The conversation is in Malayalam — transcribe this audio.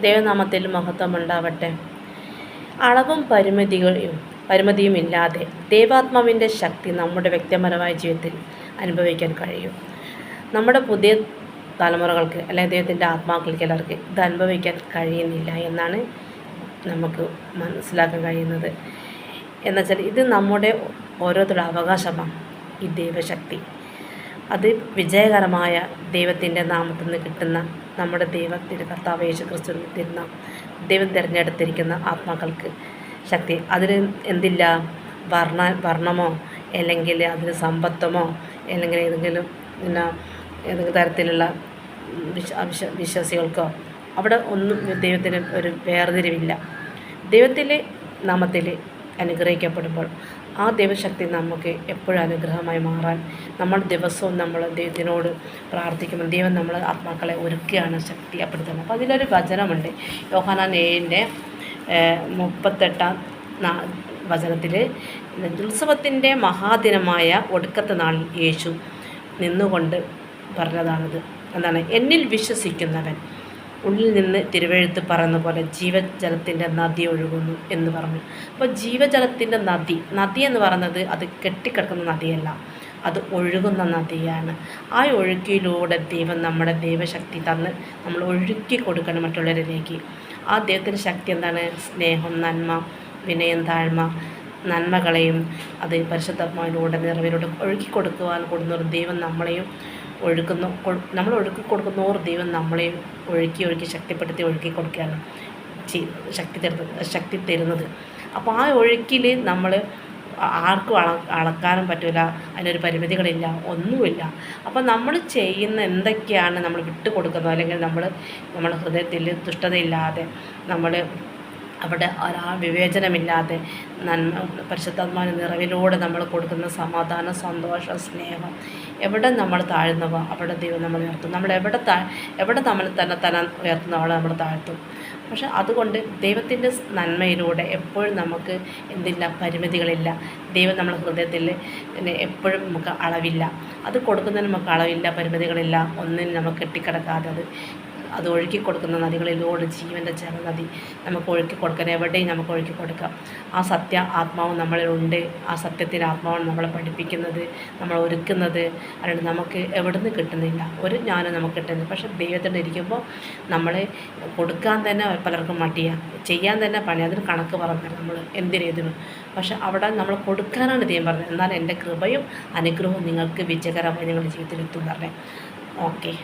ദൈവനാമത്തിൽ മഹത്വമുണ്ടാവട്ടെ. അളവും പരിമിതിയും ഇല്ലാതെ ദൈവാത്മാവിൻ്റെ ശക്തി നമ്മുടെ വ്യക്തിപരമായ ജീവിതത്തിൽ അനുഭവിക്കാൻ കഴിയും. നമ്മുടെ പുതിയ തലമുറകൾക്ക് അല്ലെങ്കിൽ ദൈവത്തിൻ്റെ ആത്മാക്കൾക്ക് എല്ലാവർക്കും ഇത് അനുഭവിക്കാൻ കഴിയുന്നില്ല എന്നാണ് നമുക്ക് മനസ്സിലാക്കാൻ കഴിയുന്നത്. എന്നുവെച്ചാൽ ഇത് നമ്മുടെ ഓരോരുത്തരുടെ അവകാശമാണ്. ഈ ദൈവശക്തി അത് വിജയകരമായ ദൈവത്തിൻ്റെ നാമത്തിൽ നിന്ന് കിട്ടുന്ന നമ്മുടെ ദൈവത്തിൻ്റെ കർത്താവ് യേശു ക്രിസ്തു തരുന്ന ദൈവം തിരഞ്ഞെടുത്തിരിക്കുന്ന ആത്മാക്കൾക്ക് ശക്തി. അതിന് എന്തില്ല വർണ്ണമോ അല്ലെങ്കിൽ അതിന് സമ്പത്തമോ അല്ലെങ്കിൽ ഏതെങ്കിലും തരത്തിലുള്ള വിശ്വാസികൾക്കോ അവിടെ ഒന്നും ദൈവത്തിന് ഒരു വേർതിരിവില്ല. ദൈവത്തിലെ നാമത്തിൽ അനുഗ്രഹിക്കപ്പെടുമ്പോൾ ആ ദൈവശക്തി നമുക്ക് എപ്പോഴും അനുഗ്രഹമായി മാറാൻ നമ്മൾ ദിവസവും നമ്മൾ ദൈവത്തിനോട് പ്രാർത്ഥിക്കുമ്പോൾ ദൈവം നമ്മൾ ആത്മാക്കളെ ഒരുക്കുകയാണ്, ശക്തിപ്പെടുത്തുന്നത്. അപ്പോൾ അതിലൊരു വചനമുണ്ട്, യോഹന്നാൻ 7:38 വചനത്തിൽ, ഉത്സവത്തിൻ്റെ മഹാദിനമായ ഒടുക്കത്തെ നാളിൽ യേശു നിന്നുകൊണ്ട് പറഞ്ഞതാണിത്. എന്താണ്? എന്നിൽ വിശ്വസിക്കുന്നവൻ ഉള്ളിൽ നിന്ന് തിരുവെഴുത്ത് പറയുന്ന പോലെ ജീവജലത്തിൻ്റെ നദി ഒഴുകുന്നു എന്ന് പറഞ്ഞു. അപ്പോൾ ജീവജലത്തിൻ്റെ നദി എന്ന് പറയുന്നത് അത് കെട്ടിക്കിടക്കുന്ന നദിയല്ല, അത് ഒഴുകുന്ന നദിയാണ്. ആ ഒഴുക്കിലൂടെ ദൈവം നമ്മുടെ ദൈവശക്തി തന്ന് നമ്മൾ ഒഴുക്കി കൊടുക്കണം മറ്റുള്ളവരിലേക്ക്. ആ ദൈവത്തിൻ്റെ ശക്തി എന്താണ്? സ്നേഹം, നന്മ, വിനയം, താഴ്മ, നന്മകളെയും അത് പരിശുദ്ധാത്മാവിലൂടെ നിറവിലൂടെ ഒഴുക്കി കൊടുക്കുവാൻ കൊടുക്കുന്നവർ ദൈവം നമ്മളെയും നമ്മൾ ഒഴുക്കി കൊടുക്കുന്നവർ ദൈവം നമ്മളെയും ഒഴുക്കി ശക്തിപ്പെടുത്തി ഒഴുക്കി കൊടുക്കുകയാണ് ശക്തി തരുന്നത്. അപ്പോൾ ആ ഒഴുക്കിൽ നമ്മൾ ആർക്കും അളക്കാനും പറ്റില്ല, അതിനൊരു പരിമിതികളില്ല, ഒന്നുമില്ല. അപ്പോൾ നമ്മൾ ചെയ്യുന്ന എന്തൊക്കെയാണ് നമ്മൾ വിട്ടുകൊടുക്കുന്നത്, അല്ലെങ്കിൽ നമ്മുടെ ഹൃദയത്തിൽ ദുഷ്ടതയില്ലാതെ നമ്മൾ അവിടെ വിവേചനമില്ലാതെ പരിശുദ്ധാത്മാവിൻ്റെ നിറവിലൂടെ നമ്മൾ കൊടുക്കുന്ന സമാധാനം, സന്തോഷം, സ്നേഹം, എവിടെ നമ്മൾ താഴ്ന്നവ അവിടെ ദൈവം നമ്മൾ ഉയർത്തും. നമ്മൾ എവിടെ നമ്മൾ തന്നെ ഉയർത്തുന്ന അവിടെ നമ്മൾ താഴ്ത്തും. പക്ഷെ അതുകൊണ്ട് ദൈവത്തിൻ്റെ നന്മയിലൂടെ എപ്പോഴും നമുക്ക് എന്തില്ല, പരിമിതികളില്ല. ദൈവം നമ്മുടെ ഹൃദയത്തിൽ എപ്പോഴും നമുക്ക് അളവില്ല, അത് കൊടുക്കുന്നതിന് നമുക്ക് അളവില്ല, പരിമിതികളില്ല, ഒന്നിനും നമുക്ക് കെട്ടിക്കിടക്കാതെ അത് ഒഴുക്കി കൊടുക്കുന്ന നദികളിലൂടെ ജീവൻ്റെ ജലനദി നമുക്ക് ഒഴുക്കി കൊടുക്കാൻ എവിടെയും നമുക്ക് ഒഴുക്കി കൊടുക്കാം. ആ ആത്മാവ് നമ്മളിലുണ്ട്. ആ സത്യത്തിൻ്റെ ആത്മാവാണ് നമ്മളെ പഠിപ്പിക്കുന്നത്, നമ്മൾ ഒരുക്കുന്നത്. അതുകൊണ്ട് നമുക്ക് എവിടുന്ന് കിട്ടുന്നില്ല, ഒരു ജ്ഞാനം നമുക്ക് കിട്ടുന്നില്ല. പക്ഷേ ദൈവത്തിൻ്റെ ഇരിക്കുമ്പോൾ നമ്മൾ കൊടുക്കാൻ തന്നെ പലർക്കും മടിയാണ്, ചെയ്യാൻ തന്നെ പണി. അതിന് കണക്ക് പറഞ്ഞാൽ നമ്മൾ എന്തിനേതിനും. പക്ഷെ അവിടെ നമ്മൾ കൊടുക്കാനാണ് ദൈവം പറഞ്ഞത്. എന്നാൽ എൻ്റെ കൃപയും അനുഗ്രഹവും നിങ്ങൾക്ക് വിജയകരമായി നിങ്ങളുടെ ജീവിതത്തിൽ എത്തും പറഞ്ഞത്. ഓക്കെ.